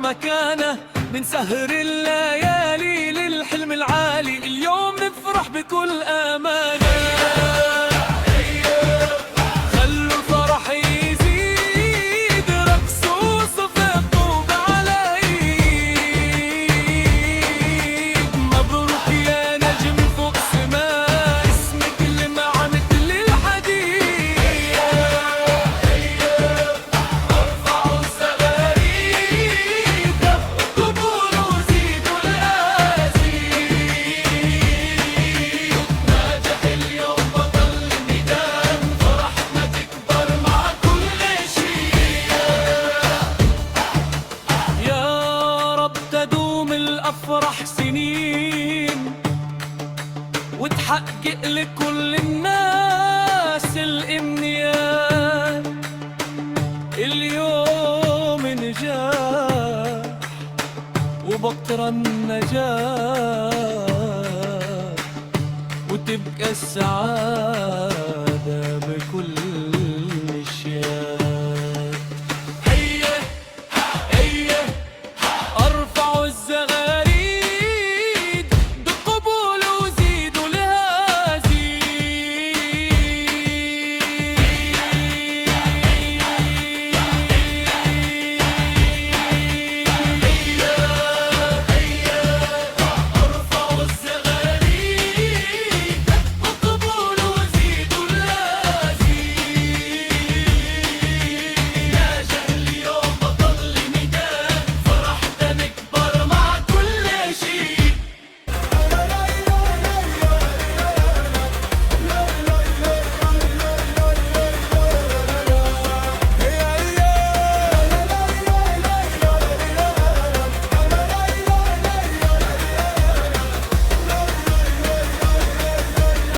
مكانه من سهر الليالي للحلم العالي. اليوم نفرح بكل أمانة، خلوا الفرح يزيد رقص وصفق وبعلى ايد. مبروك يا نجم فوق سماء، اسمك لمع مثل الحديد. ارفعوا الزغاريد، قبول وزيدوا الازيد. ناجح اليوم بطل الميدان، فرحنا تكبر مع كل شيء. يا رب تدوم الافراح سنين، وتحقق لكل الناس الامنيات. اليوم نجاح وبكره النجاح، وتبقى السعادة